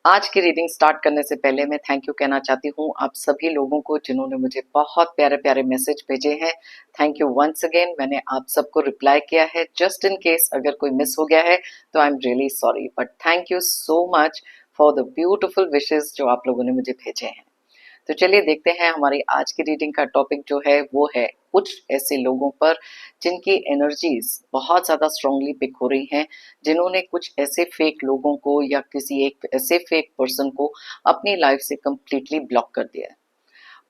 आज की reading start करने से पहले मैं थैंक यू कहना चाहती हूँ आप सभी लोगों को जिन्होंने मुझे बहुत प्यारे प्यारे मैसेज भेजे हैं। Thank you once again. मैंने आप सबको रिप्लाई किया है। जस्ट इन केस अगर कोई मिस हो गया है तो I am really sorry, but thank you so much for the beautiful wishes जो आप लोगों ने मुझे भेजे हैं। तो चलिए देखते हैं हमारी आज की रीडिंग का टॉपिक जो है वो है कुछ ऐसे लोगों पर जिनकी एनर्जीज बहुत ज़्यादा स्ट्रांगली पिक हो रही हैं, जिन्होंने कुछ ऐसे फेक लोगों को या किसी एक ऐसे फेक पर्सन को अपनी लाइफ से कंप्लीटली ब्लॉक कर दिया है।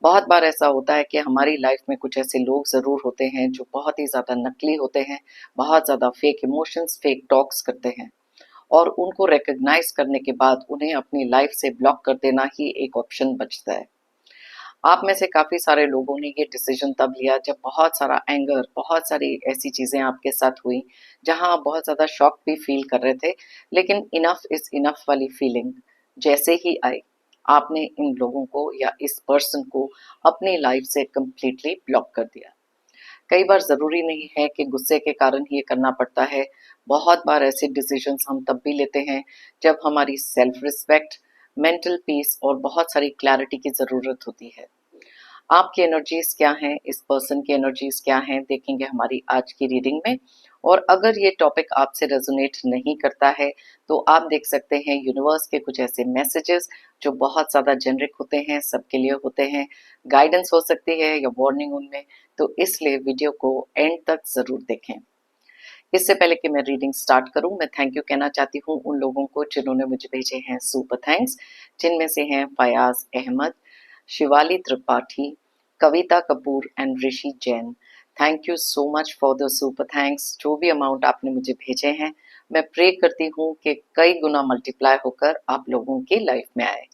बहुत बार ऐसा होता है कि हमारी लाइफ में कुछ ऐसे लोग ज़रूर होते हैं जो बहुत ही ज़्यादा नकली होते हैं, बहुत ज़्यादा फेक इमोशंस फेक टॉक्स करते हैं, और उनको रिकग्नाइज करने के बाद उन्हें अपनी लाइफ से ब्लॉक कर देना ही एक ऑप्शन बचता है। आप में से काफ़ी सारे लोगों ने ये डिसीजन तब लिया जब बहुत सारा एंगर, बहुत सारी ऐसी चीज़ें आपके साथ हुई जहां आप बहुत ज़्यादा शॉक भी फील कर रहे थे, लेकिन इनफ इज इनफ वाली फीलिंग जैसे ही आई, आपने इन लोगों को या इस पर्सन को अपनी लाइफ से कंप्लीटली ब्लॉक कर दिया। कई बार ज़रूरी नहीं है कि गुस्से के कारण ही ये करना पड़ता है। बहुत बार ऐसे डिसीजंस हम तब भी लेते हैं जब हमारी सेल्फ रिस्पेक्ट, मेंटल पीस और बहुत सारी क्लैरिटी की ज़रूरत होती है। आपकी एनर्जीज क्या हैं, इस पर्सन की एनर्जीज क्या हैं, देखेंगे हमारी आज की रीडिंग में। और अगर ये टॉपिक आपसे रेजोनेट नहीं करता है तो आप देख सकते हैं यूनिवर्स के कुछ ऐसे मैसेजेस जो बहुत ज़्यादा जेनरिक होते हैं, सबके लिए होते हैं, गाइडेंस हो सकती है या वार्निंग उनमें। तो इसलिए वीडियो को एंड तक ज़रूर देखें। इससे पहले कि मैं रीडिंग स्टार्ट करूं, मैं थैंक यू कहना चाहती हूं उन लोगों को जिन्होंने मुझे भेजे हैं सुपर थैंक्स, जिनमें से हैं Fayaz Ahmad, Shivali Tripathi, Kavita Kapoor and Rishi Jain. Thank you so much for the super thanks. जो भी अमाउंट आपने मुझे भेजे हैं, मैं प्रे करती हूँ कि कई गुना मल्टीप्लाई होकर आप लोगों की लाइफ में आए।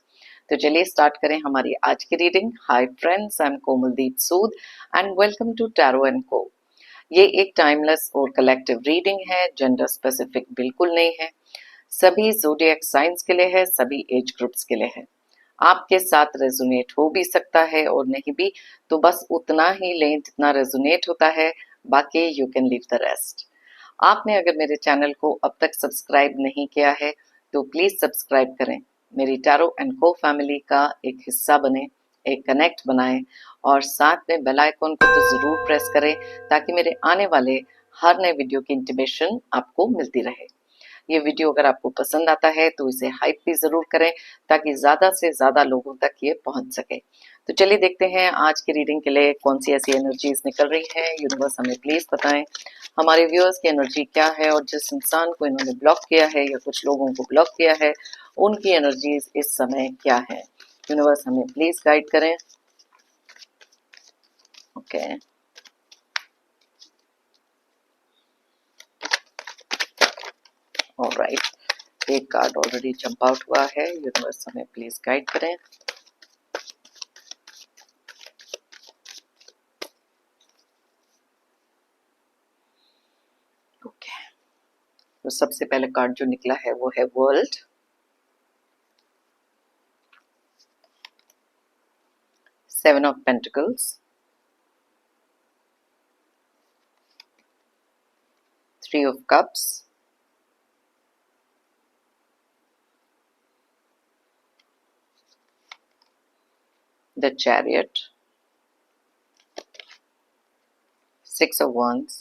तो चलिए स्टार्ट करें हमारी आज की reading. Hi friends, I am Komaldeep Sood and welcome to tarot and co. ये एक टाइमलेस और कलेक्टिव रीडिंग है, जेंडर स्पेसिफिक बिल्कुल नहीं है। सभी ज़ोडिएक साइंस के लिए है, सभी एज ग्रुप्स के लिए है। आपके साथ रेजोनेट हो भी सकता है और नहीं भी, तो बस उतना ही लें जितना रेजोनेट होता है, बाकी you can leave the rest. आपने अगर मेरे चैनल को अब तक सब्सक्राइब नहीं किया है तो प्लीज सब्सक्राइब करें, मेरी टैरो एंड को फैमिली का एक हिस्सा बने, एक कनेक्ट बनाएं, और साथ में बेल आइकॉन को तो जरूर प्रेस करें ताकि मेरे आने वाले हर नए वीडियो की इंटीमेशन आपको मिलती रहे। ये वीडियो अगर आपको पसंद आता है तो इसे हाइप भी जरूर करें ताकि ज्यादा से ज्यादा लोगों तक ये पहुंच सके। तो चलिए देखते हैं आज की रीडिंग के लिए कौन सी ऐसी एनर्जीज निकल रही है। यूनिवर्स हमें प्लीज बताएं हमारे व्यूअर्स की एनर्जी क्या है, और जिस इंसान को इन्होंने ब्लॉक किया है या कुछ लोगों को ब्लॉक किया है उनकी एनर्जीज इस समय क्या है। यूनिवर्स हमें प्लीज गाइड करें। ओके, ऑलराइट, एक कार्ड ऑलरेडी जंप आउट हुआ है। यूनिवर्स हमें प्लीज गाइड करें। ओके, तो सबसे पहले कार्ड जो निकला है वो है world, seven of pentacles, three of cups, the chariot, six of wands,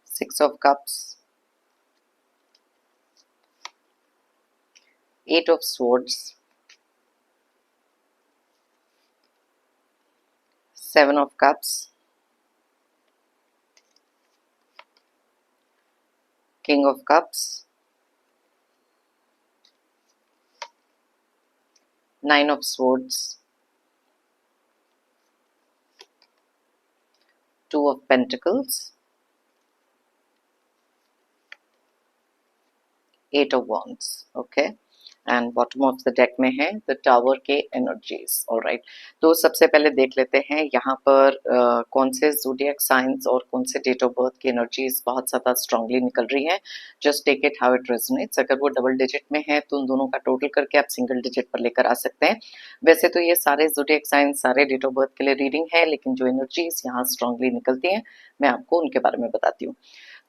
six of cups, eight of swords, seven of cups, king of cups, nine of swords, two of pentacles, eight of wands। Okay, and bottom of the deck में है the tower के energies. Alright, तो सबसे पहले देख लेते हैं यहाँ पर कौन से ज़ोडिएक साइंस और कौन से डेट ऑफ बर्थ की एनर्जीज बहुत ज़्यादा स्ट्रांगली निकल रही हैं। Just take it how it resonates. अगर वो डबल डिजिट में है तो उन दोनों का टोटल करके आप सिंगल डिजिट पर लेकर आ सकते हैं। वैसे तो ये सारे ज़ोडिएक साइंस सारे डेट ऑफ बर्थ के लिए रीडिंग है, लेकिन जो एनर्जीज यहाँ स्ट्रांगली निकलती हैं मैं आपको उनके बारे में बताती हूँ।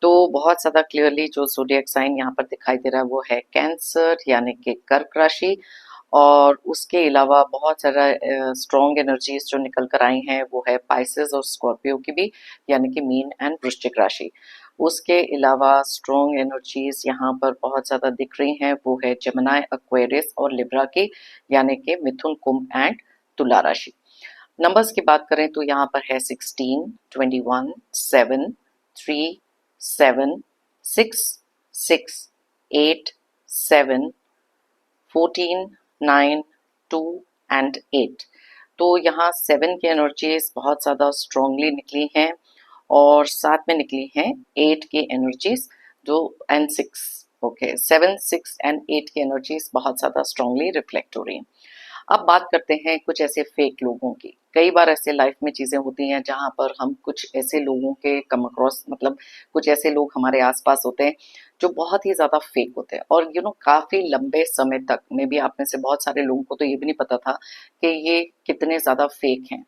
तो बहुत ज़्यादा क्लियरली जो ज़ोडिएक साइन यहाँ पर दिखाई दे रहा है वो है कैंसर यानी कि कर्क राशि। और उसके अलावा बहुत सारा स्ट्रॉन्ग एनर्जीज जो निकल कर आई हैं वो है पाइसेस और स्कॉर्पियो की भी, यानी कि मीन एंड वृश्चिक राशि। उसके अलावा स्ट्रॉन्ग एनर्जीज यहाँ पर बहुत ज़्यादा दिख रही हैं, वो है जेमिनी, एक्वेरियस और लिब्रा की, यानी कि मिथुन, कुंभ एंड तुला राशि। नंबर्स की बात करें तो यहाँ पर है 16, 21, 7, 3, 7, 6, 6, 8, 7, 14, 9, 2 एंड 8। तो यहाँ 7 की एनर्जीज बहुत ज़्यादा स्ट्रांगली निकली हैं और साथ में निकली हैं 8 की एनर्जीज जो एंड 6। ओके, 7, 6 एंड 8 की एनर्जीज बहुत ज़्यादा स्ट्रांगली रिफ्लेक्ट हो रही हैं। अब बात करते हैं कुछ ऐसे फेक लोगों की। कई बार ऐसे लाइफ में चीजें होती हैं जहां पर हम कुछ ऐसे लोगों के कम अक्रॉस, मतलब कुछ ऐसे लोग हमारे आसपास होते हैं जो बहुत ही ज्यादा फेक होते हैं, और काफी लंबे समय तक में भी आप में से बहुत सारे लोगों को तो ये भी नहीं पता था कि ये कितने ज्यादा फेक हैं।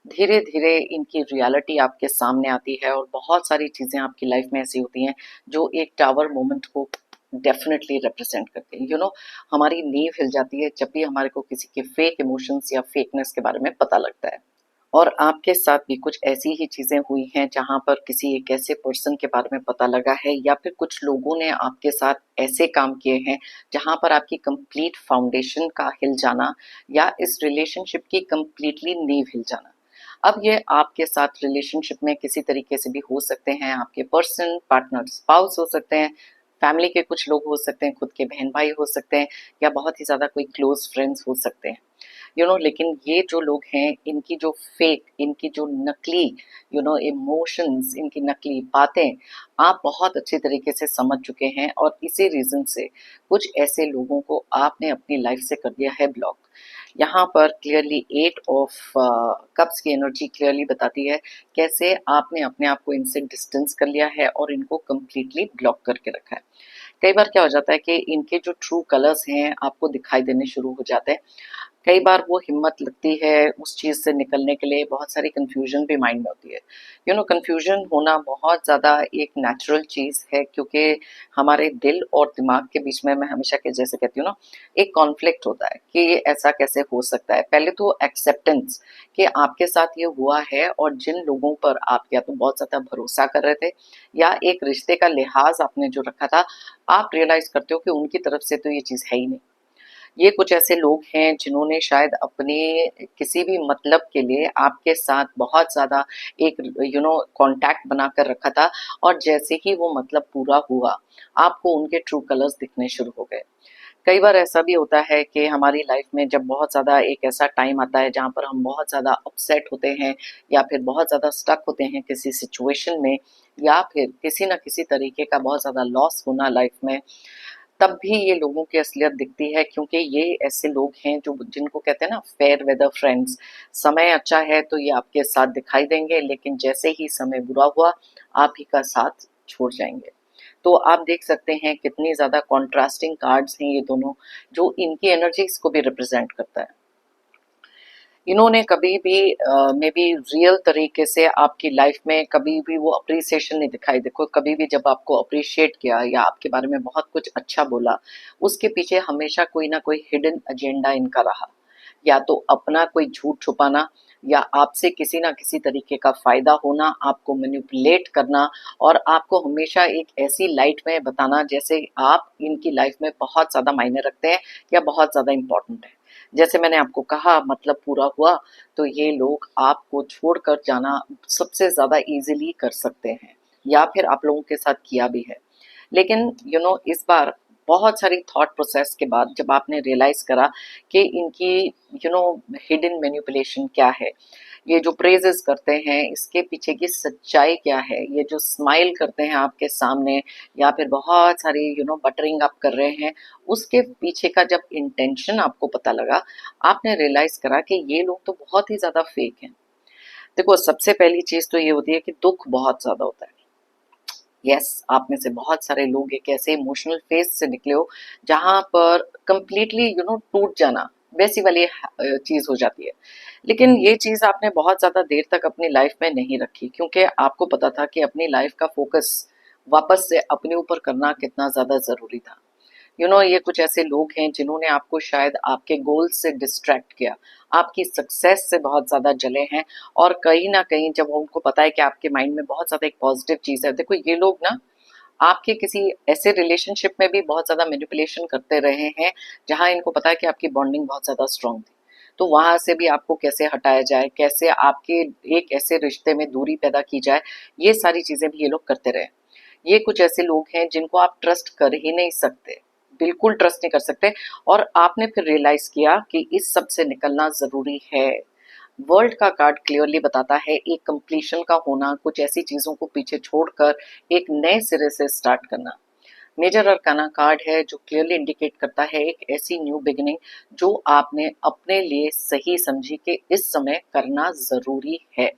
धीरे धीरे इनकी रियलिटी आपके सामने आती है और बहुत सारी चीजें आपकी लाइफ में ऐसी होती हैं जो एक टावर मोमेंट को डेफिनेटली रिप्रेजेंट करते हैं। हमारी नींव हिल जाती है जब भी हमारे को किसी के फेक इमोशंस या फेकनेस के बारे में पता लगता है। और आपके साथ भी कुछ ऐसी ही चीजें हुई हैं जहां पर किसी एक ऐसे पर्सन के बारे में पता लगा है, या फिर कुछ लोगों ने आपके साथ ऐसे काम किए हैं जहां पर आपकी कंप्लीट फाउंडेशन का हिल जाना या इस रिलेशनशिप की कंप्लीटली नींव हिल जाना। अब ये आपके साथ रिलेशनशिप में किसी तरीके से भी हो सकते हैं, आपके पर्सन, पार्टनर, स्पाउस हो सकते हैं, फैमिली के कुछ लोग हो सकते हैं, खुद के बहन भाई हो सकते हैं, या बहुत ही ज्यादा कोई क्लोज फ्रेंड्स हो सकते हैं। लेकिन ये जो लोग हैं इनकी जो फेक, इनकी जो नकली इमोशंस, इनकी नकली बातें आप बहुत अच्छे तरीके से समझ चुके हैं, और इसी रीजन से कुछ ऐसे लोगों को आपने अपनी लाइफ से कर दिया है ब्लॉक। यहाँ पर क्लियरली 8 ऑफ कप्स की एनर्जी क्लियरली बताती है कैसे आपने अपने आप को इनसे डिस्टेंस कर लिया है और इनको कंप्लीटली ब्लॉक करके रखा है। कई बार क्या हो जाता है कि इनके जो ट्रू कलर्स हैं आपको दिखाई देने शुरू हो जाते हैं। कई बार वो हिम्मत लगती है उस चीज़ से निकलने के लिए, बहुत सारी कन्फ्यूजन भी माइंड में होती है। कन्फ्यूजन होना बहुत ज़्यादा एक नेचुरल चीज़ है, क्योंकि हमारे दिल और दिमाग के बीच में, मैं हमेशा के जैसे कहती हूँ ना, एक कॉन्फ्लिक्ट होता है कि ये ऐसा कैसे हो सकता है। पहले तो एक्सेप्टेंस कि आपके साथ ये हुआ है, और जिन लोगों पर आप या तो बहुत ज़्यादा भरोसा कर रहे थे या एक रिश्ते का लिहाज आपने जो रखा था, आप रियलाइज करते हो कि उनकी तरफ से तो ये चीज़ है ही नहीं। ये कुछ ऐसे लोग हैं जिन्होंने शायद अपने किसी भी मतलब के लिए आपके साथ बहुत ज़्यादा एक कॉन्टैक्ट बनाकर रखा था, और जैसे ही वो मतलब पूरा हुआ आपको उनके ट्रू कलर्स दिखने शुरू हो गए। कई बार ऐसा भी होता है कि हमारी लाइफ में जब बहुत ज़्यादा एक ऐसा टाइम आता है जहाँ पर हम बहुत ज़्यादा अपसेट होते हैं, या फिर बहुत ज़्यादा स्टक होते हैं किसी सिचुएशन में, या फिर किसी ना किसी तरीके का बहुत ज़्यादा लॉस होना लाइफ में, तब भी ये लोगों की असलियत दिखती है, क्योंकि ये ऐसे लोग हैं जो जिनको कहते हैं ना फेयर वेदर फ्रेंड्स। समय अच्छा है तो ये आपके साथ दिखाई देंगे, लेकिन जैसे ही समय बुरा हुआ आप ही का साथ छोड़ जाएंगे। तो आप देख सकते हैं कितनी ज्यादा कॉन्ट्रास्टिंग कार्ड्स हैं ये दोनों, जो इनकी एनर्जीज को भी रिप्रेजेंट करता है। इन्होंने कभी भी मे बी रियल तरीके से आपकी लाइफ में कभी भी वो अप्रिसिएशन नहीं दिखाई। देखो, कभी भी जब आपको अप्रिशिएट किया या आपके बारे में बहुत कुछ अच्छा बोला, उसके पीछे हमेशा कोई ना कोई हिडन एजेंडा इनका रहा। या तो अपना कोई झूठ छुपाना, या आपसे किसी ना किसी तरीके का फायदा होना, आपको मैनिपुलेट करना, और आपको हमेशा एक ऐसी लाइट में बताना जैसे आप इनकी लाइफ में बहुत ज्यादा मायने रखते हैं या बहुत ज्यादा इंपॉर्टेंट है। जैसे मैंने आपको कहा, मतलब पूरा हुआ तो ये लोग आपको छोड़कर जाना सबसे ज्यादा इजीली कर सकते हैं, या फिर आप लोगों के साथ किया भी है। लेकिन इस बार बहुत सारी थॉट प्रोसेस के बाद जब आपने रियलाइज करा कि इनकी हिडन मैनिपुलेशन क्या है, ये जो प्रेजेस करते हैं इसके पीछे की सच्चाई क्या है, ये जो स्माइल करते हैं आपके सामने, या फिर बहुत सारी बटरिंग अप कर रहे हैं, उसके पीछे का जब इंटेंशन आपको पता लगा, आपने रियलाइज करा कि ये लोग तो बहुत ही ज्यादा फेक हैं। देखो, सबसे पहली चीज तो ये होती है कि दुख बहुत ज्यादा होता है। यस, आप में से बहुत सारे लोग एक ऐसे इमोशनल फेज से निकले हो जहां पर कंप्लीटली टूट जाना वैसी वाली चीज हो जाती है। लेकिन ये चीज आपने बहुत ज्यादा देर तक अपनी लाइफ में नहीं रखी, क्योंकि आपको पता था कि अपनी लाइफ का फोकस वापस से अपने ऊपर करना कितना ज्यादा जरूरी था। ये कुछ ऐसे लोग हैं जिन्होंने आपको शायद आपके गोल से डिस्ट्रैक्ट किया, आपकी सक्सेस से बहुत ज्यादा जले हैं। और कहीं ना कहीं जब उनको पता है कि आपके माइंड में बहुत ज्यादा एक पॉजिटिव चीज है, देखो ये लोग ना आपके किसी ऐसे रिलेशनशिप में भी बहुत ज्यादा मैनिपुलेशन करते रहे हैं जहां इनको पता है कि आपकी बॉन्डिंग बहुत ज्यादा स्ट्रांग थी। तो वहां से भी आपको कैसे हटाया जाए, कैसे आपके एक ऐसे रिश्ते में दूरी पैदा की जाए, ये सारी चीजें भी ये लोग करते रहे। ये कुछ ऐसे लोग हैं जिनको आप ट्रस्ट कर ही नहीं सकते, बिल्कुल ट्रस्ट नहीं कर सकते। और आपने फिर रियलाइज किया कि इस सब से निकलना जरूरी है। वर्ल्ड का कार्ड क्लियरली बताता है एक कंप्लीशन का होना, कुछ ऐसी चीजों को पीछे छोड़कर एक नए सिरे से स्टार्ट करना। मेजर अरकाना कार्ड है जो क्लियरली इंडिकेट करता है एक ऐसी न्यू बिगिनिंग जो आपने अपने लिए सही समझी कि इस समय करना जरूरी है।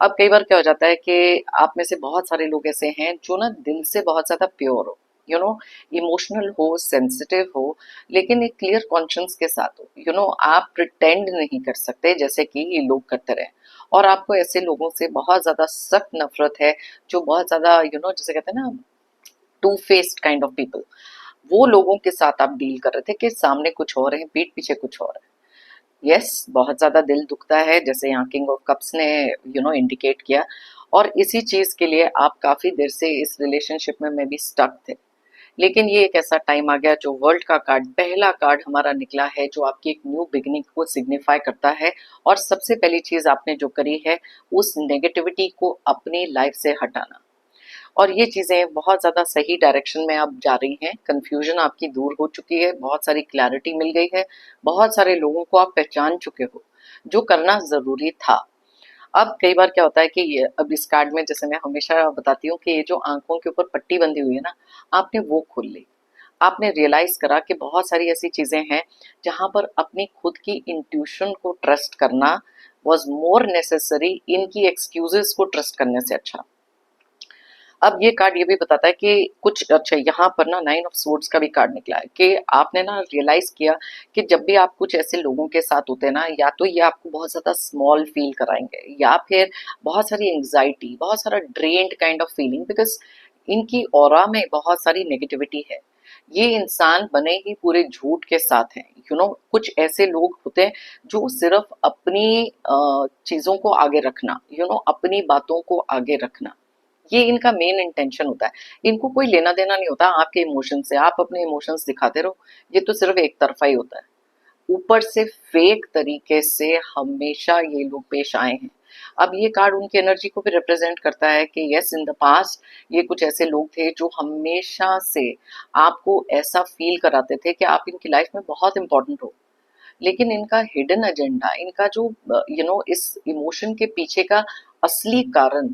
अब कई बार क्या हो जाता है कि आप में से बहुत सारे लोग ऐसे हैं जो ना दिल से बहुत ज्यादा प्योर हो, इमोशनल हो, सेंसिटिव हो, लेकिन एक क्लियर कॉन्शियंस के साथ हो। आप प्रिटेंड नहीं कर सकते जैसे कि ये लोग करते रहे। और आपको ऐसे लोगों से बहुत ज्यादा सख्त नफरत है जो बहुत ज्यादा जैसे कहते हैं ना, two faced kind of people. वो लोगों के साथ आप डील कर रहे थे कि सामने कुछ और है, पीठ पीछे कुछ और है। यस, बहुत ज्यादा दिल दुखता है, जैसे यहाँ किंग ऑफ कप्स ने इंडिकेट किया। और इसी चीज के लिए आप काफी देर से इस रिलेशनशिप में भी स्टक थे। लेकिन ये एक ऐसा टाइम आ गया जो वर्ल्ड का कार्ड, पहला कार्ड हमारा निकला है जो आपकी एक न्यू बिगिनिंग को सिग्निफाई करता है। और सबसे पहली चीज आपने जो करी है उस नेगेटिविटी को अपनी लाइफ से हटाना। और ये चीजें बहुत ज्यादा सही डायरेक्शन में अब जा रही हैं, कंफ्यूजन आपकी दूर हो चुकी है, बहुत सारी क्लैरिटी मिल गई है, बहुत सारे लोगों को आप पहचान चुके हो जो करना जरूरी था। अब कई बार क्या होता है कि ये अब इस कार्ड में, जैसे मैं हमेशा बताती हूँ कि ये जो आंखों के ऊपर पट्टी बंधी हुई है ना, आपने वो खोल ली। आपने रियलाइज करा कि बहुत सारी ऐसी चीजें हैं जहां पर अपनी खुद की इंट्यूशन को ट्रस्ट करना वॉज मोर नेसेसरी इनकी एक्सक्यूजेस को ट्रस्ट करने से अच्छा। अब ये कार्ड ये भी बताता है कि कुछ अच्छा, यहाँ पर ना नाइन ऑफ स्वॉर्ड्स का भी कार्ड निकला है कि आपने ना रियलाइज किया कि जब भी आप कुछ ऐसे लोगों के साथ होते हैं ना, या तो ये आपको बहुत ज्यादा स्मॉल फील कराएंगे या फिर बहुत सारी एंग्जाइटी, बहुत सारा drained kind of feeling, because इनकी ऑरा में बहुत सारी नेगेटिविटी है। ये इंसान बने ही पूरे झूठ के साथ हैं। कुछ ऐसे लोग होते हैं जो सिर्फ अपनी चीजों को आगे रखना, अपनी बातों को आगे रखना, ये इनका मेन इंटेंशन होता है। इनको कोई लेना देना नहीं होता आपके इमोशन से, आप अपने इमोशंस दिखाते रहो, ये तो सिर्फ एक तरफा ही होता है। ऊपर से फेक तरीके से हमेशा ये लोग पेश आए हैं। अब ये कार्ड उनकी एनर्जी को भी रिप्रेजेंट करता है कि यस, इन द पास्ट ये कुछ ऐसे लोग थे जो हमेशा से आपको ऐसा फील कराते थे कि आप इनकी लाइफ में बहुत इंपॉर्टेंट हो। लेकिन इनका हिडन एजेंडा, इनका जो इस इमोशन के पीछे का असली कारण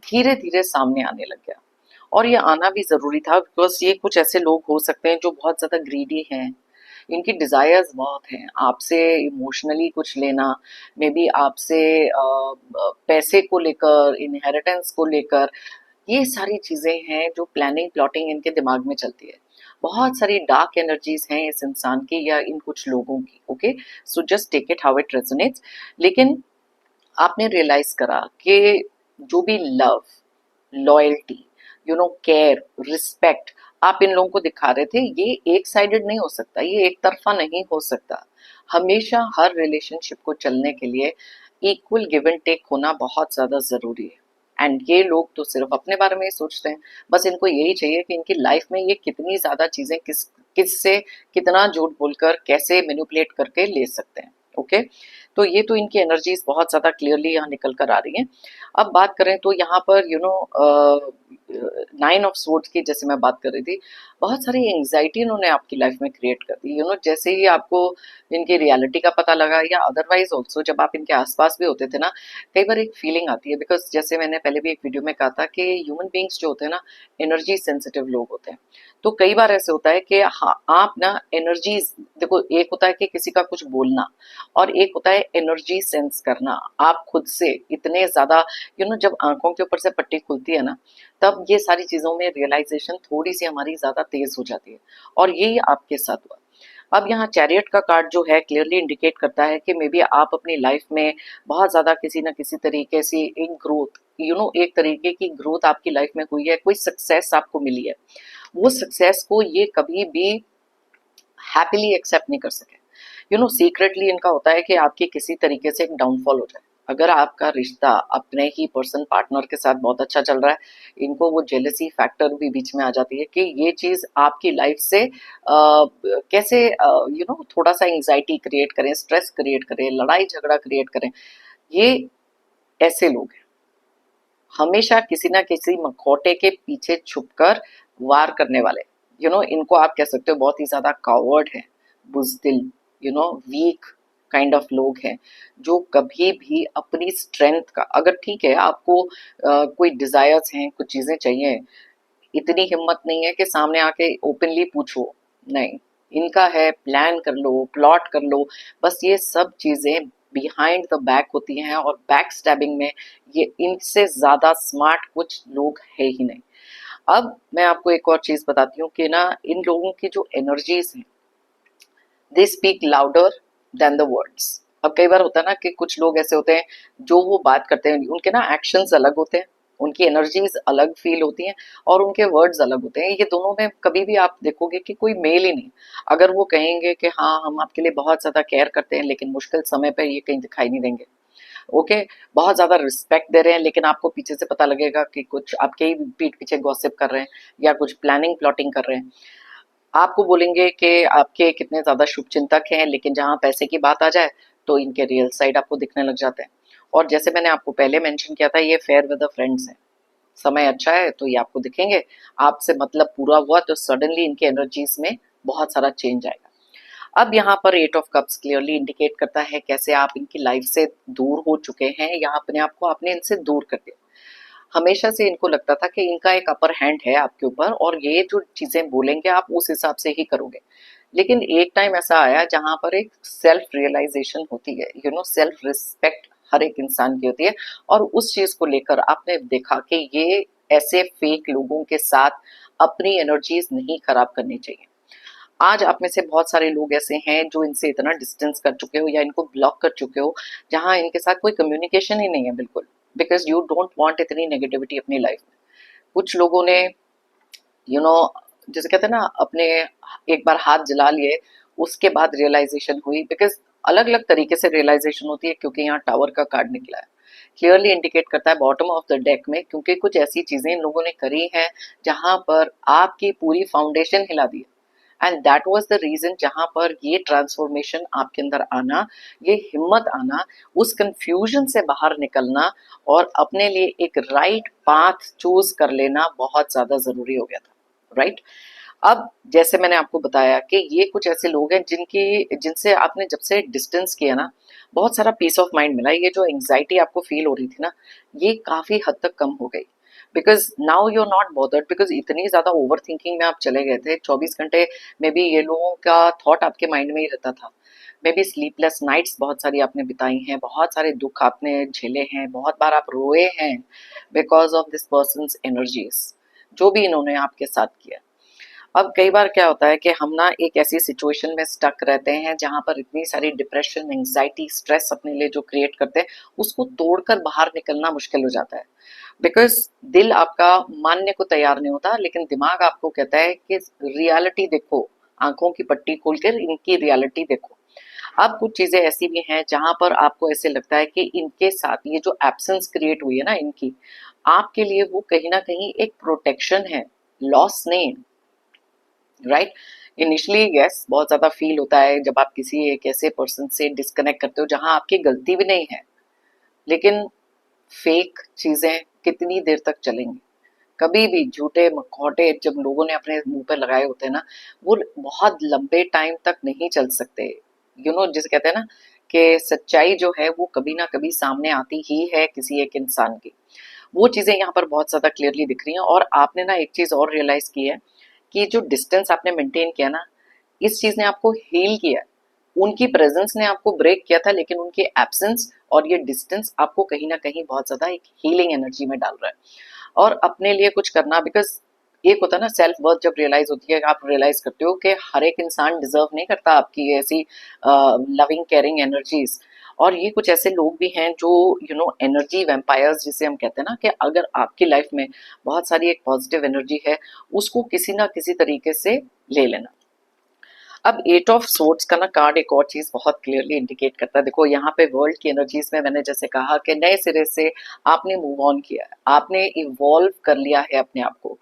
धीरे धीरे सामने आने लग गया। और ये आना भी जरूरी था, बिकॉज ये कुछ ऐसे लोग हो सकते हैं जो बहुत ज्यादा ग्रीडी हैं, इनकी डिजायर्स बहुत हैं आपसे इमोशनली कुछ लेना, मे बी आपसे पैसे को लेकर, इनहेरिटेंस को लेकर। ये सारी चीजें हैं जो प्लानिंग प्लॉटिंग इनके दिमाग में चलती है। बहुत सारी डार्क एनर्जीज हैं इस इंसान की या इन कुछ लोगों की। Okay, so just take it how it resonates. लेकिन आपने रियलाइज करा कि जो भी लव, लॉयल्टी, केयर, रिस्पेक्ट आप इन लोगों को दिखा रहे थे, ये एक साइडेड नहीं हो सकता, ये एक तरफा नहीं हो सकता। हमेशा हर रिलेशनशिप को चलने के लिए इक्वल गिव एंड टेक होना बहुत ज्यादा जरूरी है। एंड ये लोग तो सिर्फ अपने बारे में ही सोचते हैं, बस इनको यही चाहिए कि इनकी लाइफ में ये कितनी ज्यादा चीजें किससे कितना झूठ बोलकर कैसे मैनिपुलेट करके ले सकते हैं। ओके, तो ये तो इनकी एनर्जीज बहुत ज्यादा क्लियरली यहाँ निकल कर आ रही हैं। अब बात करें तो यहाँ पर नाइन ऑफ स्वॉर्ड्स की जैसे मैं बात कर रही थी, बहुत सारी एंग्जाइटी इन्होंने आपकी लाइफ में क्रिएट कर दी। जैसे ही आपको इनकी रियलिटी का पता लगा या अदरवाइज ऑल्सो जब आप इनके आसपास भी होते थे ना, कई बार एक फीलिंग आती है, बिकॉज जैसे मैंने पहले भी एक वीडियो में कहा था कि ह्यूमन बींग्स जो होते हैं ना, एनर्जी सेंसिटिव लोग होते हैं। तो कई बार ऐसे होता है कि हाँ, आप ना एनर्जीज, देखो एक होता है कि किसी का कुछ बोलना और एक होता है एनर्जी सेंस करना। आप खुद से इतने ज्यादा जब आंखों के ऊपर से पट्टी खुलती है ना, तब ये सारी चीजों में रियलाइजेशन थोड़ी सी हमारी ज्यादा तेज हो जाती है। और यही आपके साथ हुआ। अब यहाँ चैरियट का कार्ड जो है क्लियरली इंडिकेट करता है कि मे बी आप अपनी लाइफ में बहुत ज्यादा किसी ना किसी तरीके से एक ग्रोथ, एक तरीके की ग्रोथ आपकी लाइफ में हुई है, कोई सक्सेस आपको मिली है। वो सक्सेस को ये कभी भी हैप्पीली एक्सेप्ट नहीं कर सके। सीक्रेटली इनका होता है कि आपकी किसी तरीके से एक डाउनफॉल हो जाए। अगर आपका रिश्ता अपने ही पर्सन पार्टनर के साथ बहुत अच्छा चल रहा है, इनको वो जेलसी फैक्टर भी बीच में आ जाती है कि ये चीज आपकी लाइफ से कैसे थोड़ा सा एंग्जाइटी क्रिएट करें, स्ट्रेस क्रिएट करें, लड़ाई झगड़ा क्रिएट करें। ये ऐसे लोग हैं, हमेशा किसी ना किसी मखौटे के पीछे छुपकर वार करने वाले। इनको आप कह सकते हो बहुत ही ज्यादा कावर्ड है, बुजदिल, वीक काइंड ऑफ लोग हैं, जो कभी भी अपनी स्ट्रेंथ का, अगर ठीक है आपको कोई डिजायर्स हैं, कुछ चीजें चाहिए, इतनी हिम्मत नहीं है कि सामने आके ओपनली पूछो, नहीं। इनका है प्लान कर लो, प्लॉट कर लो, बस ये सब चीजें बिहाइंड द बैक होती हैं, और बैक स्टैबिंग में ये इनसे ज्यादा स्मार्ट कुछ लोग है ही नहीं। अब मैं आपको एक और चीज बताती हूँ कि ना, इन लोगों की जो एनर्जीज हैं, they speak louder than the words. अब कई बार होता है ना कि कुछ लोग ऐसे होते हैं जो वो बात करते हैं, उनके ना एक्शंस अलग होते हैं, उनकी एनर्जीज अलग फील होती हैं, और उनके वर्ड्स अलग होते हैं। ये दोनों में कभी भी आप देखोगे कि कोई मेल ही नहीं। अगर वो कहेंगे कि हाँ हम आपके लिए बहुत ज्यादा केयर करते हैं, लेकिन मुश्किल समय पर ये कहीं दिखाई नहीं देंगे। ओके, बहुत ज्यादा रिस्पेक्ट दे रहे हैं, लेकिन आपको पीछे से पता लगेगा कि कुछ आपके ही पीठ पीछे गॉसिप कर रहे हैं, या कुछ प्लानिंग प्लॉटिंग कर रहे हैं। आपको बोलेंगे कि आपके कितने ज्यादा शुभचिंतक हैं, लेकिन जहां पैसे की बात आ जाए तो इनके रियल साइड आपको दिखने लग जाते हैं। और जैसे मैंने आपको पहले मेंशन किया था, ये फेयर विद द फ्रेंड्स हैं। समय अच्छा है तो ये आपको दिखेंगे, आपसे मतलब पूरा हुआ तो सडनली इनके एनर्जीज में बहुत सारा चेंज आएगा। अब यहाँ पर eight of cups clearly indicate करता है कैसे आप इनकी लाइफ से दूर हो चुके हैं, या अपने आप को आपने इनसे दूर कर दिया। हमेशा से इनको लगता था कि इनका एक अपर हैंड है आपके ऊपर, और ये जो चीजें बोलेंगे आप उस हिसाब से ही करोगे। लेकिन एक टाइम ऐसा आया जहां पर एक सेल्फ रियलाइजेशन होती है, सेल्फ रिस्पेक्ट हर एक इंसान की होती है, और उस चीज को लेकर आपने देखा कि ये ऐसे फेक लोगों के साथ अपनी एनर्जीज नहीं खराब करनी चाहिए। आज आप में से बहुत सारे लोग ऐसे हैं जो इनसे इतना डिस्टेंस कर चुके हो, या इनको ब्लॉक कर चुके हो, जहां इनके साथ कोई कम्युनिकेशन ही नहीं है बिल्कुल, बिकॉज यू डोंट वांट इतनी नेगेटिविटी अपनी लाइफ में। कुछ लोगों ने यू नो जैसे कहते हैं ना, अपने एक बार हाथ जला लिए, उसके बाद रियलाइजेशन हुई, बिकॉज अलग अलग तरीके से रियलाइजेशन होती है, क्योंकि यहाँ टावर का कार्ड निकला है, क्लियरली इंडिकेट करता है बॉटम ऑफ द डेक में, क्योंकि कुछ ऐसी चीजें इन लोगों ने करी हैं जहां पर आपकी पूरी फाउंडेशन हिला दी। And that was the reason जहां पर ये ट्रांसफॉर्मेशन आपके अंदर आना, ये हिम्मत आना, उस कंफ्यूजन से बाहर निकलना, और अपने लिए एक राइट पाथ चूज कर लेना बहुत ज्यादा जरूरी हो गया था, राइट। अब जैसे मैंने आपको बताया कि ये कुछ ऐसे लोग हैं जिनसे आपने जब से डिस्टेंस किया ना, बहुत सारा पीस ऑफ माइंड मिला। ये जो एंग्जाइटी आपको फील हो रही थी ना, ये काफी हद तक कम हो गई, because now you are not bothered, because इतनी ज्यादा ओवर थिंकिंग में आप चले गए थे। 24 घंटे में भी ये लोगों का थॉट आपके माइंड में ही रहता था। मे बी स्लीपलेस नाइट्स बहुत सारी आपने बिताई हैं, बहुत सारे दुख आपने झेले हैं, बहुत बार आप रोए हैं because of this person energies, जो भी इन्होंने आपके साथ किया। अब कई बार क्या होता है कि हम ना एक ऐसी सिचुएशन में स्टक रहते हैं जहां पर इतनी सारी डिप्रेशन, एंग्जाइटी, स्ट्रेस अपने लिए जो क्रिएट करते हैं, उसको तोड़कर बाहर निकलना मुश्किल हो जाता है, बिकॉज दिल आपका मानने को तैयार नहीं होता, लेकिन दिमाग आपको कहता है कि रियलिटी देखो, आंखों की पट्टी खोलकर इनकी रियलिटी देखो। अब कुछ चीजें ऐसी भी हैं जहां पर आपको ऐसे लगता है कि इनके साथ ये जो एब्सेंस क्रिएट हुई है ना इनकी, आपके लिए वो कहीं ना कहीं एक प्रोटेक्शन है, लॉस नहीं, राइट। इनिशियली यस, बहुत ज्यादा फील होता है जब आप किसी एक ऐसे पर्सन से डिस्कनेक्ट करते हो जहां आपकी गलती भी नहीं है, लेकिन फेक चीजें कितनी देर तक चलेंगी। कभी भी झूठे मखौटे जब लोगों ने अपने मुंह पे लगाए होते हैं ना, वो बहुत लंबे टाइम तक नहीं चल सकते। जिसे कहते हैं ना कि सच्चाई जो है वो कभी ना कभी सामने आती ही है किसी एक इंसान की। वो चीजें यहाँ पर बहुत ज्यादा क्लियरली दिख रही हैं। और आपने ना एक चीज और रियलाइज की है कि जो डिस्टेंस आपने मेंटेन किया ना, इस चीज ने आपको हील किया। उनकी प्रेजेंस ने आपको ब्रेक किया था, लेकिन उनके एब्सेंस और ये डिस्टेंस आपको कहीं ना कहीं बहुत ज्यादा एक हीलिंग एनर्जी में डाल रहा है। और अपने लिए कुछ करना, बिकॉज एक होता है ना सेल्फ वर्थ, जब रियलाइज होती है, आप रियलाइज करते हो कि हर एक इंसान डिजर्व नहीं करता आपकी ऐसी लविंग केयरिंग एनर्जीज। और ये कुछ ऐसे लोग भी हैं जो एनर्जी वैम्पायर्स जिसे हम कहते हैं ना, कि अगर आपकी लाइफ में बहुत सारी एक पॉजिटिव एनर्जी है, उसको किसी ना किसी तरीके से ले लेना। अब एट ऑफ सोर्ड्स का ना कार्ड एक और चीज बहुत क्लियरली इंडिकेट करता है। देखो यहाँ पे वर्ल्ड की एनर्जीज में मैंने जैसे कहा कि नए सिरे से आपने मूव ऑन किया है, आपने इवॉल्व कर लिया है अपने आप को।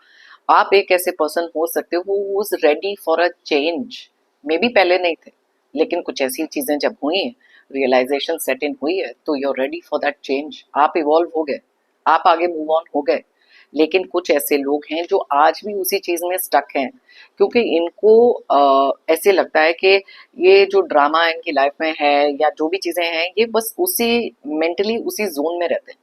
आप एक ऐसे पर्सन हो सकते हो who is ready for a change. May be पहले नहीं थे, लेकिन कुछ ऐसी चीजें जब हुई हैं, रियलाइजेशन सेट इन हुई है, तो you are ready for that change. आप इवॉल्व हो गए, आप आगे मूव ऑन हो गए। लेकिन कुछ ऐसे लोग हैं जो आज भी उसी चीज में स्टक हैं, क्योंकि इनको ऐसे लगता है कि ये जो ड्रामा इनकी लाइफ में है या जो भी चीजें हैं, ये बस उसी मेंटली उसी जोन में रहते हैं।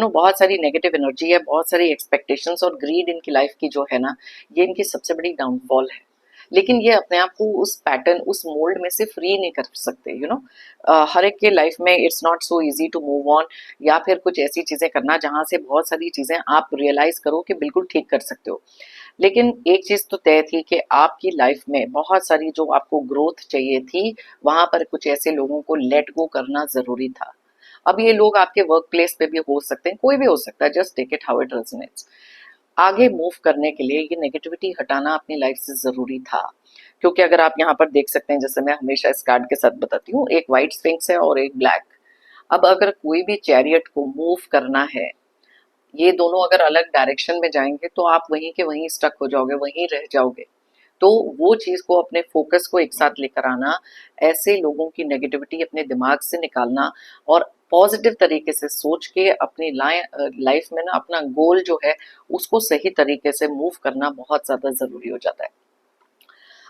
बहुत सारी नेगेटिव एनर्जी है, बहुत सारी एक्सपेक्टेशंस और ग्रीड इनकी लाइफ की जो है ना, ये इनकी सबसे बड़ी डाउनफॉल है। लेकिन ये अपने आप को उस पैटर्न, उस मोल्ड में से फ्री नहीं कर सकते। हर एक के लाइफ में it's not so easy to move on, या फिर कुछ ऐसी चीजें करना जहां से बहुत सारी चीजें आप रियलाइज करो कि बिल्कुल ठीक कर सकते हो। लेकिन एक चीज तो तय थी कि आपकी लाइफ में बहुत सारी जो आपको ग्रोथ चाहिए थी, वहां पर कुछ ऐसे लोगों को लेट गो करना जरूरी था। अब ये लोग आपके वर्क प्लेस पे भी हो सकते हैं, कोई भी हो सकता है, just take it how it resonates. आगे मूव करने के लिए ये नेगेटिविटी हटाना अपनी लाइफ से जरूरी था। क्योंकि अगर आप यहाँ पर देख सकते हैं, जैसे मैं हमेशा इस कार्ड के साथ बताती हूँ, एक व्हाइट स्फिंक्स है और एक ब्लैक। अब अगर कोई भी चैरियट को मूव करना है, ये दोनों अगर अलग डायरेक्शन में जाएंगे तो आप वहीं के वहीं स्टक हो जाओगे, वहीं रह जाओगे। तो वो चीज को, अपने फोकस को एक साथ लेकर आना, ऐसे लोगों की नेगेटिविटी अपने दिमाग से निकालना, और पॉजिटिव तरीके से सोच के अपनी लाइफ में ना अपना गोल जो है उसको सही तरीके से मूव करना बहुत ज्यादा जरूरी हो जाता है।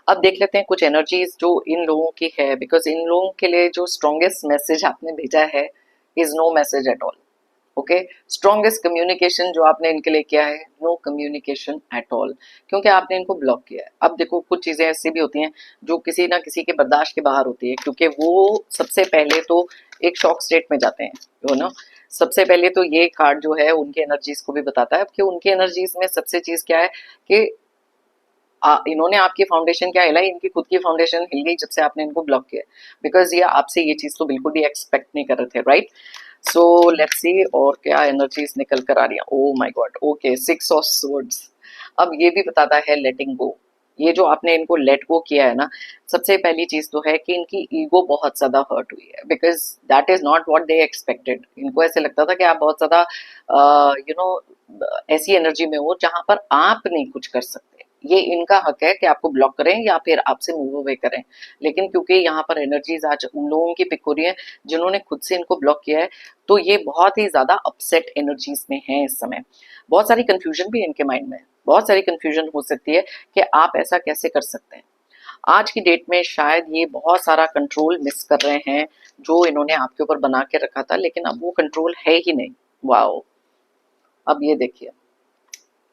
अब देख लेते हैं कुछ एनर्जीज जो इन लोगों की है, बिकॉज इन लोगों के लिए जो स्ट्रॉन्गेस्ट मैसेज आपने भेजा है is no message at all. Okay, strongest communication जो आपने इनके लिए किया है, नो कम्युनिकेशन एट ऑल, क्योंकि आपने इनको ब्लॉक किया है। अब देखो कुछ चीजें ऐसी भी होती हैं जो किसी ना किसी के बर्दाश्त के बाहर होती है, क्योंकि वो सबसे पहले तो एक शॉक स्टेट में जाते हैं। सबसे पहले तो ये कार्ड जो है उनकी एनर्जीज को भी बताता है कि उनकी एनर्जीज में सबसे चीज क्या है कि इन्होंने आपकी फाउंडेशन क्या हिलाई, इनकी खुद की फाउंडेशन हिल गई जब से आपने इनको ब्लॉक किया, बिकॉज ये आपसे ये चीज तो बिल्कुल भी एक्सपेक्ट नहीं कर रहे थे, राइट। सो लेट्स सी और क्या एनर्जीज निकल कर आ रही है। Oh my God, okay, 6 of swords. अब ये भी बताता है लेटिंग गो। ये जो आपने इनको लेट गो किया है ना, सबसे पहली चीज तो है कि इनकी ईगो बहुत ज्यादा हर्ट हुई है, because that is not what they expected. इनको ऐसे लगता था कि आप बहुत ज्यादा यू नो ऐसी एनर्जी में हो जहां पर आप नहीं कुछ कर सकते। ये इनका हक है कि आपको ब्लॉक करें या फिर आपसे मूव अवे करें। लेकिन क्योंकि यहाँ पर एनर्जीज आज उन लोगों की पिक हो रही है जिन्होंने खुद से इनको ब्लॉक किया है, तो ये बहुत ही ज्यादा अपसेट एनर्जीज में है इस समय। बहुत सारी कंफ्यूजन भी इनके माइंड में है, बहुत सारी कंफ्यूजन हो सकती है कि आप ऐसा कैसे कर सकते हैं। आज की डेट में शायद ये बहुत सारा कंट्रोल मिस कर रहे हैं जो इन्होंने आपके ऊपर बना के रखा था, लेकिन अब वो कंट्रोल है ही नहीं। वाओ, अब ये देखिए,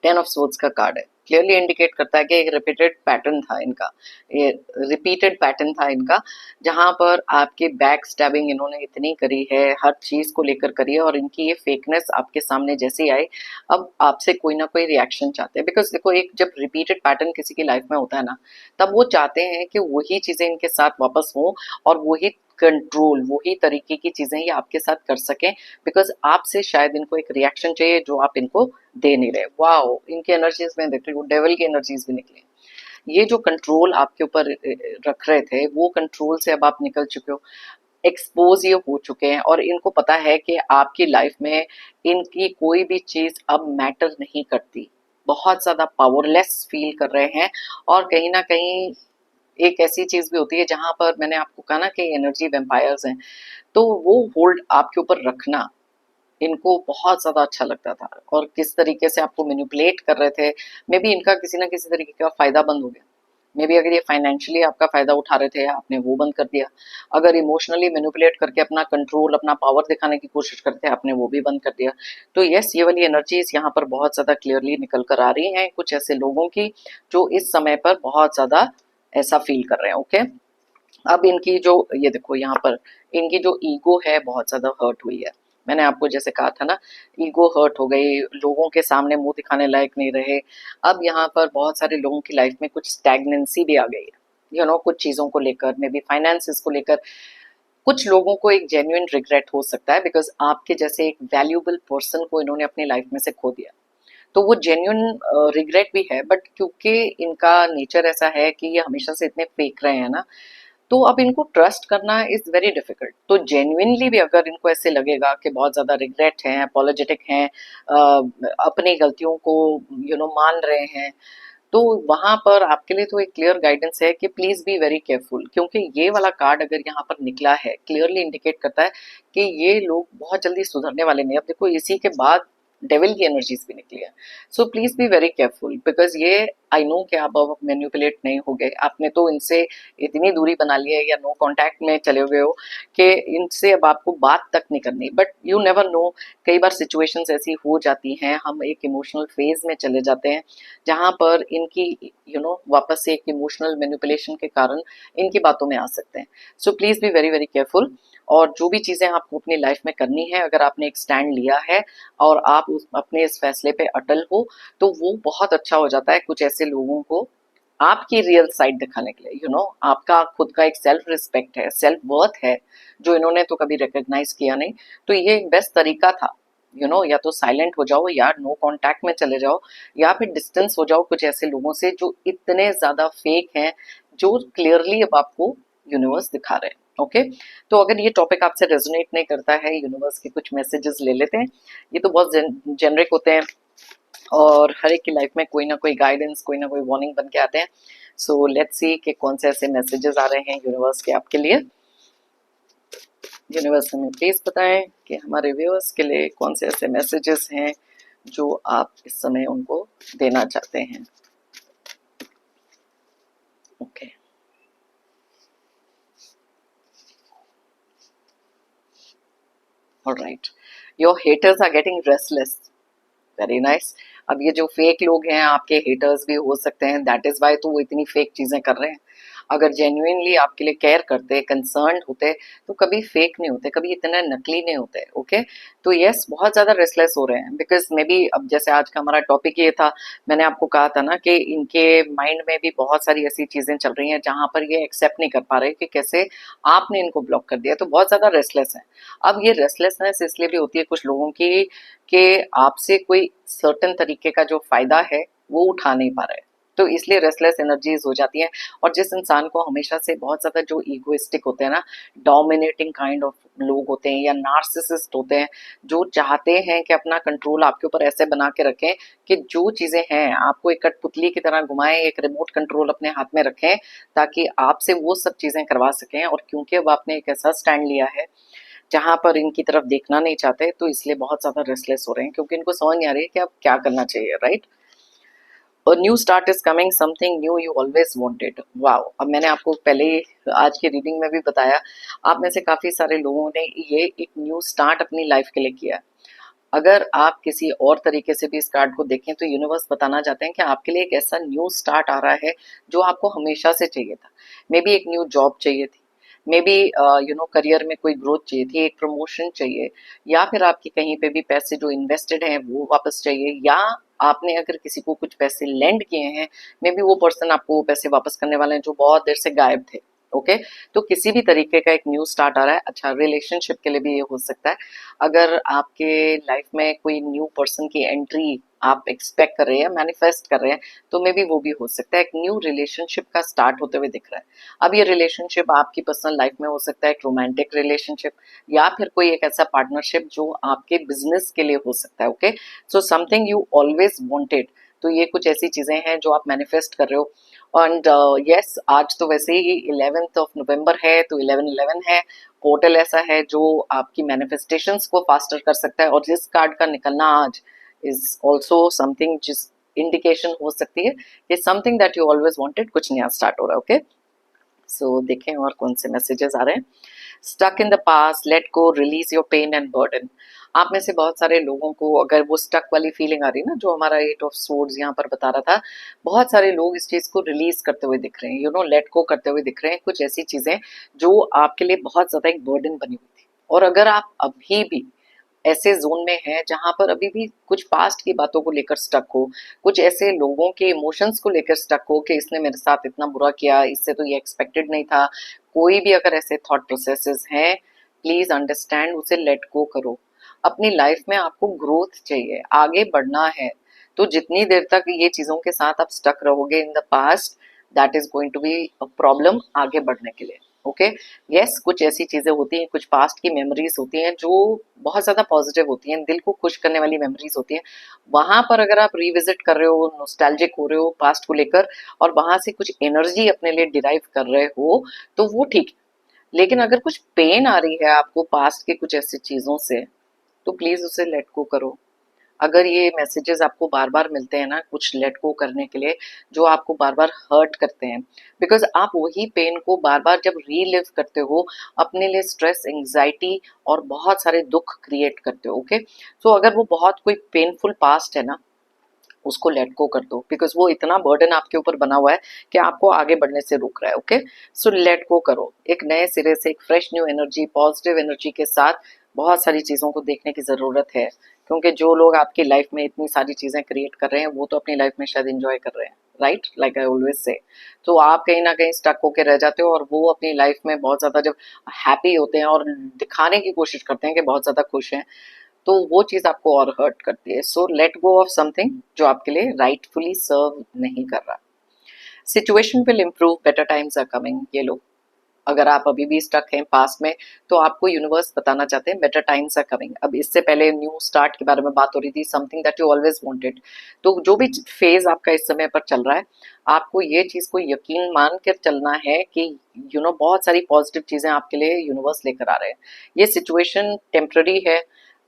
10 ऑफ सोर्ड्स का कार्ड है, क्लियरली इंडिकेट करता है कि एक रिपीटेड पैटर्न था इनका, ये रिपीटेड पैटर्न था इनका, जहां पर आपके बैक स्टैबिंग इन्होंने इतनी करी है, हर चीज को लेकर करी है, और इनकी ये फेकनेस आपके सामने जैसे ही आई, अब आपसे कोई ना कोई रिएक्शन चाहते हैं। बिकॉज देखो, एक जब रिपीटेड पैटर्न किसी की लाइफ में होता है ना, तब वो चाहते हैं कि वही चीजें इनके साथ वापस हो, और वही कंट्रोल, वही तरीके की चीजें ये आपके साथ कर सकें, बिकॉज आपसे शायद इनको एक रिएक्शन चाहिए जो आप इनको दे नहीं रहे। वाओ, इनकी एनर्जीज में देख रही हूँ डेविल की एनर्जीज भी निकली। ये जो कंट्रोल आपके ऊपर रख रहे थे, वो कंट्रोल से अब आप निकल चुके हो, एक्सपोज ये हो चुके हैं, और इनको पता है कि आपकी लाइफ में इनकी कोई भी चीज अब मैटर नहीं करती। बहुत ज्यादा पावरलेस फील कर रहे हैं, और कहीं ना कहीं एक ऐसी चीज भी होती है जहां पर मैंने आपको कहा ना कि एनर्जी वेम्पायर्स हैं, तो वो होल्ड आपके ऊपर रखना इनको बहुत ज्यादा अच्छा लगता था, और किस तरीके से आपको मैनिपुलेट कर रहे थे। मे बी इनका किसी ना किसी तरीके का फायदा बंद हो गया। मे बी अगर ये फाइनेंशियली आपका फायदा उठा रहे थे, आपने वो बंद कर दिया। अगर इमोशनली मैनिपुलेट करके अपना कंट्रोल, अपना पावर दिखाने की कोशिश करते हैं, आपने वो भी बंद कर दिया। तो यस, ये वाली एनर्जीज यहाँ पर बहुत ज्यादा क्लियरली निकल कर आ रही हैं कुछ ऐसे लोगों की जो इस समय पर बहुत ज्यादा ऐसा फील कर रहे हैं। ओके, अब इनकी जो, ये देखो यहाँ पर इनकी जो ईगो है बहुत ज्यादा हर्ट हुई है। मैंने आपको जैसे कहा था ना, ईगो हर्ट हो गई, लोगों के सामने मुंह दिखाने लायक नहीं रहे। अब यहाँ पर बहुत सारे लोगों की लाइफ में कुछ स्टैग्नेंसी भी आ गई है, कुछ चीजों को लेकर, मे बी फाइनेंसिस को लेकर। कुछ लोगों को एक जेन्युइन रिग्रेट हो सकता है, बिकॉज आपके जैसे एक वैल्यूएबल पर्सन को इन्होंने अपनी लाइफ में से खो दिया। तो वो जेन्युइन रिग्रेट भी है, बट क्योंकि इनका नेचर ऐसा है कि ये हमेशा से इतने फेक रहे हैं ना, तो अब इनको ट्रस्ट करना इज वेरी डिफिकल्ट। तो जेन्युइनली भी अगर इनको ऐसे लगेगा कि बहुत ज्यादा रिग्रेट है, अपोलोजेटिक हैं, अपनी गलतियों को मान रहे हैं, तो वहां पर आपके लिए तो एक क्लियर गाइडेंस है कि प्लीज बी वेरी केयरफुल, क्योंकि ये वाला कार्ड अगर यहाँ पर निकला है, क्लियरली इंडिकेट करता है कि ये लोग बहुत जल्दी सुधरने वाले नहीं। अब देखो इसी के बाद डेविल की एनर्जीज भी निकली है। So please be very careful, because ये आई नो कि आप अब मैन्युपुलेट नहीं हो गए, आपने तो इनसे इतनी दूरी बना ली है या नो कांटेक्ट में चले गए हो कि इनसे अब आपको बात तक नहीं करनी। बट यू नेवर नो, कई बार सिचुएशंस ऐसी हो जाती हैं, हम एक इमोशनल फेज में चले जाते हैं जहां पर इनकी वापस से एक इमोशनल मैनिपुलेशन के कारण इनकी बातों में आ सकते हैं। So please be very very careful. और जो भी चीजें आपको अपनी लाइफ में करनी है, अगर आपने एक स्टैंड लिया है और आप अपने इस फैसले पे अटल हो, तो वो बहुत अच्छा हो जाता है कुछ ऐसे लोगों को आपकी रियल साइड दिखाने के लिए। आपका खुद का एक सेल्फ रिस्पेक्ट है, सेल्फ वर्थ है, जो इन्होंने तो कभी रिकॉग्नाइज किया नहीं। तो ये एक बेस्ट तरीका था, या तो साइलेंट हो जाओ, या नो कांटेक्ट में चले जाओ, या फिर डिस्टेंस हो जाओ कुछ ऐसे लोगों से जो इतने ज्यादा फेक हैं, जो क्लियरली अब आपको यूनिवर्स दिखा रहे हैं। ओके, तो अगर ये टॉपिक आपसे रेजोनेट नहीं करता है, यूनिवर्स के कुछ मैसेजेस ले लेते हैं। ये तो बहुत जेनरिक होते हैं, और हर एक की लाइफ में कोई ना कोई गाइडेंस, कोई ना कोई वार्निंग बन के आते हैं। सो लेट्स सी कि कौन से ऐसे मैसेजेस आ रहे हैं यूनिवर्स के आपके लिए। यूनिवर्स हमें प्लीज बताएं कि हमारे व्यूअर्स के लिए कौन से ऐसे मैसेजेस हैं जो आप इस समय उनको देना चाहते हैं। Okay, alright, your haters are getting restless. Very nice. अब ये जो फेक लोग हैं, आपके हेटर्स भी हो सकते हैं, दैट इज वाई तो वो इतनी फेक चीजें कर रहे हैं। अगर जेन्युइनली आपके लिए केयर करते, कंसर्न होते, तो कभी फेक नहीं होते, कभी इतना नकली नहीं होते। ओके, तो यस, बहुत ज्यादा रेस्टलेस हो रहे हैं, बिकॉज मे बी अब जैसे आज का हमारा टॉपिक ये था, मैंने आपको कहा था ना कि इनके माइंड में भी बहुत सारी ऐसी चीजें चल रही हैं जहां पर ये एक्सेप्ट नहीं कर पा रहे कि कैसे आपने इनको ब्लॉक कर दिया, तो बहुत ज्यादा रेस्टलेस है। अब ये रेस्टलेसनेस इसलिए भी होती है कुछ लोगों की कि आपसे कोई सर्टेन तरीके का जो फायदा है वो उठा नहीं पा रहे, तो इसलिए रेस्टलेस एनर्जीज हो जाती हैं। और जिस इंसान को हमेशा से बहुत ज्यादा जो ईगोइस्टिक होते हैं ना, डोमिनेटिंग काइंड ऑफ लोग होते हैं, या नार्सिसिस्ट होते हैं, जो चाहते हैं कि अपना कंट्रोल आपके ऊपर ऐसे बना के रखें कि जो चीजें हैं आपको एक कठपुतली की तरह घुमाएं, एक रिमोट कंट्रोल अपने हाथ में रखें, ताकि आपसे वो सब चीजें करवा सकें। और क्योंकि अब आपने एक ऐसा स्टैंड लिया है जहां पर इनकी तरफ देखना नहीं चाहते, तो इसलिए बहुत ज्यादा रेस्टलेस हो रहे हैं, क्योंकि इनको समझ नहीं आ रही है कि अब क्या करना चाहिए। Right, A new start is coming, something new you always wanted. Wow, अब मैंने आपको पहले ही आज की रीडिंग में भी बताया, आप में से काफी सारे लोगों ने ये एक न्यू स्टार्ट अपनी लाइफ के लिए किया है। अगर आप किसी और तरीके से भी इस कार्ड को देखें, तो यूनिवर्स बताना चाहते हैं कि आपके लिए एक ऐसा न्यू स्टार्ट आ रहा है जो आपको हमेशा से चाहिए था। मे बी एक न्यू जॉब चाहिए थी, मे बी करियर में कोई ग्रोथ चाहिए थी, एक प्रमोशन चाहिए, या फिर आपके कहीं पे भी पैसे जो इन्वेस्टेड हैं वो वापस चाहिए, या आपने अगर किसी को कुछ पैसे लेंड किए हैं, मे बी वो पर्सन आपको वो पैसे वापस करने वाले हैं जो बहुत देर से गायब थे। ओके, तो किसी भी तरीके का एक न्यू स्टार्ट आ रहा है। अच्छा, रिलेशनशिप के लिए भी ये हो सकता है। अगर आपके लाइफ में कोई न्यू पर्सन की एंट्री आप एक्सपेक्ट कर रहे हैं, मैनिफेस्ट कर रहे हैं, तो मे बी वो भी हो सकता है। एक न्यू रिलेशनशिप का स्टार्ट होते हुए दिख रहा है। अब ये रिलेशनशिप आपकी पर्सनल लाइफ में हो सकता है, एक रोमांटिक रिलेशनशिप, या फिर कोई एक ऐसा पार्टनरशिप जो आपके बिजनेस के लिए हो सकता है। Okay, so something you always wanted, तो ये कुछ ऐसी चीजें हैं जो आप मैनिफेस्ट कर रहे हो। एंड यस, आज तो वैसे ही 11 नवंबर है, तो 11/11 है, पोर्टल ऐसा है जो आपकी मैनिफेस्टेशंस को फास्टर कर सकता है। और जिस कार्ड का निकलना आज इज ऑल्सो समथिंग, जिस इंडिकेशन हो सकती है कि something that you always wanted, कुछ नया स्टार्ट हो रहा है। ओके, सो देखें और कौन से मैसेजेस आ रहे हैं। Stuck in the past, let go, release your pain and burden. आप में से बहुत सारे लोगों को अगर वो स्टक वाली फीलिंग आ रही है ना, जो हमारा 8 ऑफ सोर्ड्स यहाँ पर बता रहा था, बहुत सारे लोग इस चीज को रिलीज करते हुए दिख रहे हैं, लेट गो करते हुए दिख रहे हैं कुछ ऐसी चीजें जो आपके लिए बहुत ज्यादा एक बर्डन बनी हुई थी। और अगर आप अभी भी ऐसे जोन में हैं जहां पर अभी भी कुछ पास्ट की बातों को लेकर स्टक हो, कुछ ऐसे लोगों के इमोशंस को लेकर स्टक हो कि इसने मेरे साथ इतना बुरा किया, इससे तो ये एक्सपेक्टेड नहीं था। कोई भी अगर ऐसे थॉट प्रोसेसेस हैं, प्लीज अंडरस्टैंड, उसे लेट गो करो। अपनी लाइफ में आपको ग्रोथ चाहिए, आगे बढ़ना है। तो जितनी देर तक ये चीजों के साथ आप स्टक रहोगे in the past, that is going to be a problem आगे बढ़ने के लिए। ओके, यस, कुछ ऐसी चीजें होती हैं, कुछ पास्ट की मेमोरीज होती हैं जो बहुत ज्यादा पॉजिटिव होती हैं, दिल को खुश करने वाली मेमोरीज होती हैं। वहां पर अगर आप रिविजिट कर रहे हो, नॉस्टैल्जिक हो रहे हो पास्ट को लेकर, और वहां से कुछ एनर्जी अपने लिए डिराइव कर रहे हो, तो वो ठीक है। लेकिन अगर कुछ पेन आ रही है आपको पास्ट के कुछ ऐसी चीजों से, तो प्लीज उसे लेट गो करो। अगर ये मैसेजेस आपको बार बार मिलते हैं ना कुछ लेट गो करने के लिए, जो आपको बार बार हर्ट करते हैं, बिकॉज आप वही पेन को बार बार जब रीलिव करते हो, अपने लिए स्ट्रेस, एंग्जाइटी और बहुत सारे दुख क्रिएट करते हो। ओके, तो अगर वो बहुत कोई पेनफुल पास्ट है ना, उसको लेट गो कर दो, बिकॉज वो इतना बर्डन आपके ऊपर बना हुआ है कि आपको आगे बढ़ने से रोक रहा है। ओके, सो लेट गो करो, एक नए सिरे से, एक fresh new energy, positive energy के साथ बहुत सारी चीजों को देखने की जरूरत है। क्योंकि जो लोग आपकी लाइफ में इतनी सारी चीजें क्रिएट कर रहे हैं, वो तो अपनी लाइफ में शायद एंजॉय कर रहे हैं, right, like I always say. तो आप कहीं ना कहीं स्टक होके रह जाते हो, और वो अपनी लाइफ में बहुत ज्यादा जब हैप्पी होते हैं और दिखाने की कोशिश करते हैं कि बहुत ज्यादा खुश हैं, तो वो चीज आपको और हर्ट करती है। So let go of something जो आपके लिए राइटफुली सर्व नहीं कर रहा। Situation will improve, better times are coming. ये लो, अगर आप अभी भी स्टक हैं पास्ट में, तो आपको यूनिवर्स बताना चाहते हैं बेटर टाइम्स आर कमिंग। अब इससे पहले न्यू स्टार्ट के बारे में बात हो रही थी, something that you always wanted. तो जो भी फेज आपका इस समय पर चल रहा है, आपको ये चीज को यकीन मान कर चलना है कि बहुत सारी पॉजिटिव चीजें आपके लिए यूनिवर्स लेकर आ रहे हैं। ये सिचुएशन टेम्पररी है,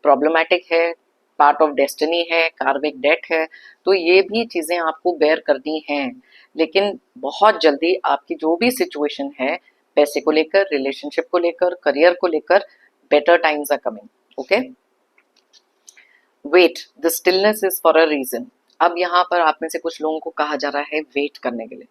प्रॉब्लमैटिक है, पार्ट ऑफ डेस्टिनी है, कार्मिक डेट है, तो ये भी चीजें आपको बेयर करनी हैं। लेकिन बहुत जल्दी आपकी जो भी सिचुएशन है, पैसे को लेकर, रिलेशनशिप को लेकर, करियर को लेकर, better times are coming. Okay, wait, the stillness is for a reason. अब यहाँ पर आप में से कुछ लोगों को कहा जा रहा है वेट करने के लिए।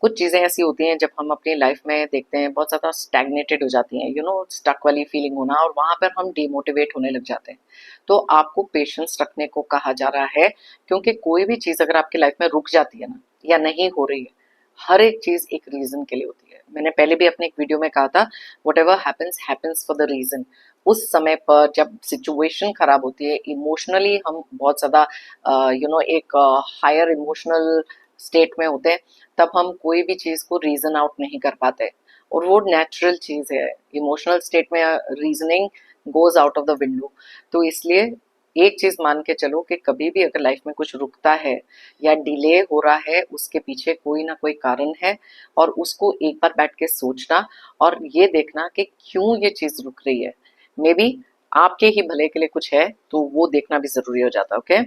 कुछ चीजें ऐसी होती हैं जब हम अपनी लाइफ में देखते हैं बहुत ज्यादा स्टैग्नेटेड हो जाती हैं, स्टक वाली फीलिंग होना, और वहां पर हम डिमोटिवेट होने लग जाते हैं। तो आपको पेशेंस रखने को कहा जा रहा है, क्योंकि कोई भी चीज अगर आपकी लाइफ में रुक जाती है ना, या नहीं हो रही है, हर एक चीज एक रीजन के लिए होती है। मैंने पहले भी अपने एक वीडियो में कहा था, whatever happens happens for the reason. उस समय पर जब सिचुएशन खराब होती है, इमोशनली हम बहुत ज्यादा एक हायर इमोशनल स्टेट में होते हैं, तब हम कोई भी चीज को रीजन आउट नहीं कर पाते, और वो नेचुरल चीज है। इमोशनल स्टेट में reasoning goes out of the window. तो इसलिए एक चीज मान के चलो कि कभी भी अगर लाइफ में कुछ रुकता है या डिले हो रहा है, उसके पीछे कोई ना कोई कारण है, और उसको एक बार बैठ के सोचना और ये देखना कि क्यों ये चीज रुक रही है। मे बी आपके ही भले के लिए कुछ है, तो वो देखना भी जरूरी हो जाता है। Okay,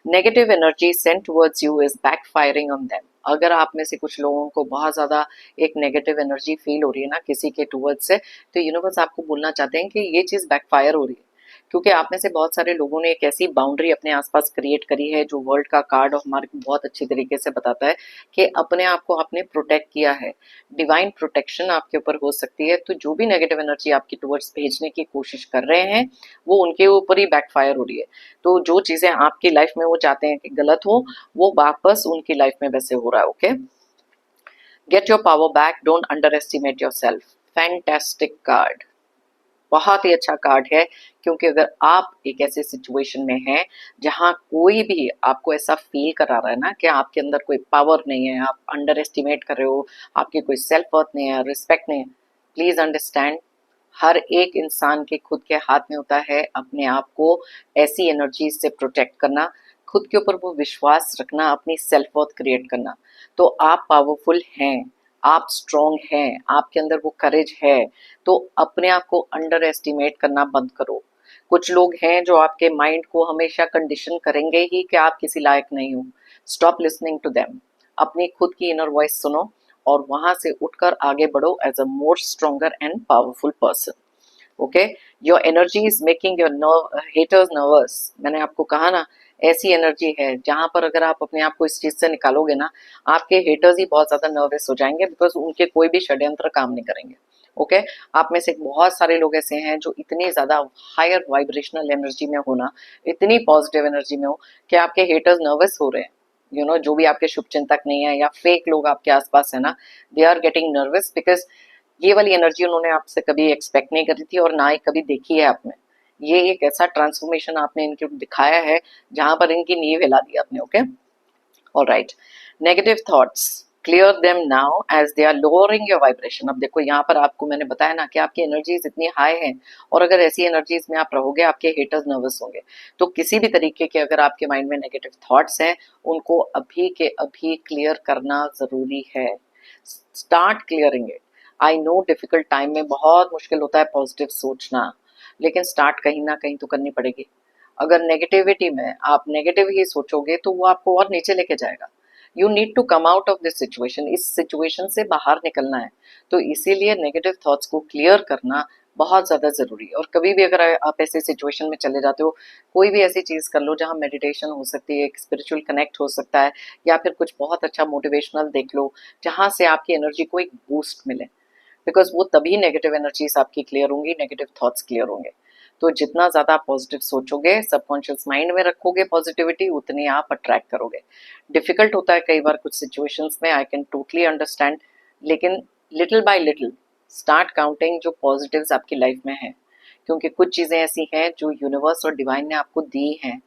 negative energy sent towards you is backfiring on them. अगर आप में से कुछ लोगों को बहुत ज्यादा एक नेगेटिव एनर्जी फील हो रही है ना किसी के टुवर्ड्स से, तो यूनिवर्स आपको बोलना चाहते हैं कि ये चीज बैकफायर हो रही है, क्योंकि आप में से बहुत सारे लोगों ने एक ऐसी बाउंड्री अपने आसपास क्रिएट करी है, जो वर्ल्ड का कार्ड हमारे को बहुत अच्छी तरीके से बताता है कि अपने आप को आपने प्रोटेक्ट किया है। डिवाइन प्रोटेक्शन आपके ऊपर हो सकती है। तो जो भी नेगेटिव एनर्जी आपकी टुवर्ड्स भेजने की कोशिश कर रहे हैं, वो उनके ऊपर ही बैकफायर हो रही है। तो जो चीजें आपकी लाइफ में वो चाहते हैं कि गलत हो, वो वापस उनकी लाइफ में वैसे हो रहा है। Okay, get your power back, don't under estimate your self. Fantastic card, बहुत ही अच्छा कार्ड है, क्योंकि अगर आप एक ऐसे सिचुएशन में हैं जहां कोई भी आपको ऐसा फील करा रहा है ना कि आपके अंदर कोई पावर नहीं है, आप अंडर एस्टिमेट कर रहे हो, आपकी कोई सेल्फ वर्थ नहीं है, रिस्पेक्ट नहीं है, प्लीज अंडरस्टैंड, हर एक इंसान के खुद के हाथ में होता है अपने आप को ऐसी एनर्जी से प्रोटेक्ट करना, खुद के ऊपर वो विश्वास रखना, अपनी सेल्फ वर्थ क्रिएट करना। तो आप पावरफुल हैं, आप स्ट्रॉन्ग हैं, आपके अंदर वो करेज है। तो अपने आप को अंडर एस्टिमेट करना बंद करो। कुछ लोग हैं जो आपके माइंड को हमेशा कंडीशन करेंगे ही कि आप किसी लायक नहीं हो। स्टॉप लिसनिंग टू देम, अपनी खुद की इनर वॉइस सुनो, और वहां से उठकर आगे बढ़ो as a more stronger and powerful person. Okay, your energy is making your haters nervous. मैंने आपको कहा ना, ऐसी एनर्जी है जहां पर अगर आप अपने आप को इस चीज से निकालोगे ना, आपके हेटर्स ही बहुत ज्यादा नर्वस हो जाएंगे, बिकॉज उनके कोई भी षड्यंत्र काम नहीं करेंगे। ओके आप में से बहुत सारे लोग ऐसे हैं जो इतनी ज्यादा हायर वाइब्रेशनल एनर्जी में हो ना, इतनी पॉजिटिव एनर्जी में हो कि आपके हेटर्स नर्वस हो रहे हैं। जो भी आपके शुभ चिंतक नहीं है या फेक लोग आपके आसपास है ना, they are getting nervous because ये वाली एनर्जी उन्होंने आपसे कभी एक्सपेक्ट नहीं करी थी और ना ही कभी देखी है आपने। ये एक ऐसा ट्रांसफॉर्मेशन आपने इनके दिखाया है जहां पर इनकी नींव हिला दी आपने। Okay alright, negative thoughts clear them now as they are lowering your vibration. अब देखो यहाँ पर आपको मैंने बताया ना कि आपकी एनर्जीज इतनी हाई है, और अगर ऐसी एनर्जीज में आप रहोगे आपके हेटर्स नर्वस होंगे। तो किसी भी तरीके के अगर आपके माइंड में नेगेटिव थॉट्स हैं, उनको अभी के अभी क्लियर करना जरूरी है। Start clearing it. I know difficult time में बहुत मुश्किल होता है पॉजिटिव सोचना, लेकिन स्टार्ट कहीं ना कहीं तो करनी पड़ेगी। अगर नेगेटिविटी में आप नेगेटिव ही सोचोगे तो वो आपको और नीचे लेके जाएगा। You need to come out of this situation, इस सिचुएशन से बाहर निकलना है। तो इसीलिए नेगेटिव थॉट्स को क्लियर करना बहुत ज्यादा जरूरी है। और कभी भी अगर आप ऐसे सिचुएशन में चले जाते हो, कोई भी ऐसी चीज कर लो जहाँ मेडिटेशन हो सकती है, एक स्पिरिचुअल कनेक्ट हो सकता है, या फिर कुछ बहुत अच्छा मोटिवेशनल देख लो जहां से आपकी एनर्जी को एक बूस्ट मिले। बिकॉज वो तभी नेगेटिव एनर्जीज आपकी क्लियर होंगी, नेगेटिव थॉट्स क्लियर होंगे। तो जितना ज्यादा आप पॉजिटिव सोचोगे, सबकॉन्शियस माइंड में रखोगे पॉजिटिविटी, उतनी आप अट्रैक्ट करोगे। डिफिकल्ट होता है कई बार कुछ सिचुएशंस में, आई कैन टोटली अंडरस्टैंड, लेकिन little bye little start counting जो पॉजिटिव्स आपकी लाइफ में है। क्योंकि कुछ चीजें ऐसी हैं जो यूनिवर्स और डिवाइन ने आपको दी हैं।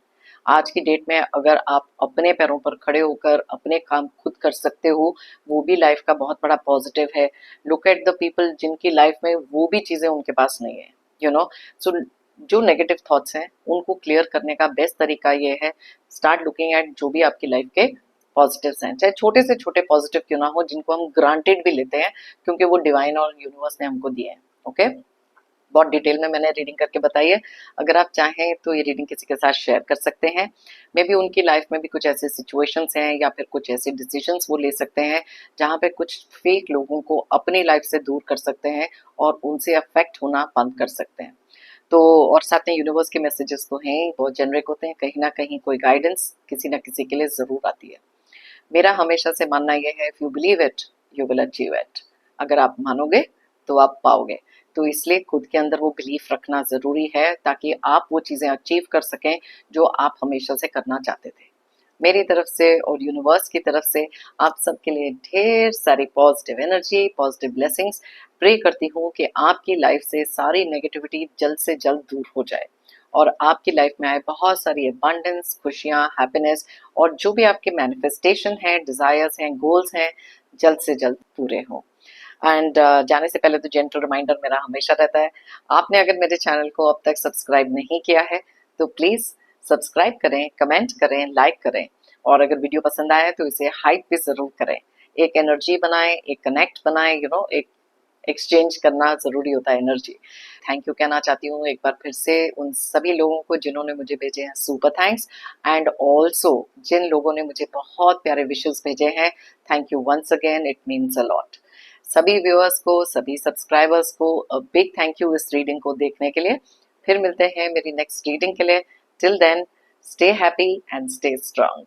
आज की डेट में अगर आप अपने पैरों पर खड़े होकर अपने काम खुद कर सकते हो, वो भी लाइफ का बहुत बड़ा पॉजिटिव है। लुक एट द पीपल जिनकी लाइफ में वो भी चीजें उनके पास नहीं है। सो जो नेगेटिव थॉट्स हैं उनको क्लियर करने का बेस्ट तरीका ये है, स्टार्ट लुकिंग एट जो भी आपकी लाइफ के पॉजिटिव्स हैं, चाहे छोटे से छोटे पॉजिटिव क्यों ना हो, जिनको हम ग्रांटेड भी लेते हैं क्योंकि वो डिवाइन और यूनिवर्स ने हमको दिए हैं। ओके बहुत डिटेल में मैंने रीडिंग करके बताई है। अगर आप चाहें तो ये रीडिंग किसी के साथ शेयर कर सकते हैं। मे बी उनकी लाइफ में भी कुछ ऐसे सिचुएशंस हैं या फिर कुछ ऐसे डिसीजंस वो ले सकते हैं जहां पे कुछ फेक लोगों को अपनी लाइफ से दूर कर सकते हैं और उनसे अफेक्ट होना बंद कर सकते हैं। तो और साथ में यूनिवर्स के मैसेजेस तो हैं, बहुत जेनरिक होते हैं, कहीं ना कहीं कोई गाइडेंस किसी ना किसी के लिए जरूर आती है। मेरा हमेशा से मानना यह है, if you believe it you will achieve it. अगर आप मानोगे तो आप पाओगे। तो इसलिए खुद के अंदर वो बिलीफ रखना जरूरी है ताकि आप वो चीजें अचीव कर सकें जो आप हमेशा से करना चाहते थे। मेरी तरफ से और यूनिवर्स की तरफ से आप सबके लिए ढेर सारी positive energy, positive blessings. Pray करती हूँ कि आपकी लाइफ से सारी नेगेटिविटी जल्द से जल्द दूर हो जाए और आपकी लाइफ में आए बहुत सारी अबंडेंस, खुशियाँ, हैप्पीनेस, और जो भी आपके मैनिफेस्टेशन हैं, डिजायर्स हैं, गोल्स हैं, जल्द से जल्द पूरे हों। एंड जाने से पहले तो जेंटल रिमाइंडर मेरा हमेशा रहता है, आपने अगर मेरे चैनल को अब तक सब्सक्राइब नहीं किया है तो प्लीज सब्सक्राइब करें, कमेंट करें, लाइक करें, और अगर वीडियो पसंद आए तो इसे हाइप भी जरूर करें। एक एनर्जी बनाएं, एक कनेक्ट बनाएं, एक एक्सचेंज करना जरूरी होता है एनर्जी। थैंक यू कहना चाहती हूँ एक बार फिर से उन सभी लोगों को जिन्होंने मुझे भेजे हैं सुपर थैंक्स, एंड ऑल्सो जिन लोगों ने मुझे बहुत प्यारे विशेस भेजे हैं, thank you once again, it means a lot. सभी व्यूअर्स को, सभी सब्सक्राइबर्स को बिग थैंक यू इस रीडिंग को देखने के लिए। फिर मिलते हैं मेरी नेक्स्ट रीडिंग के लिए। Till then stay happy and stay strong.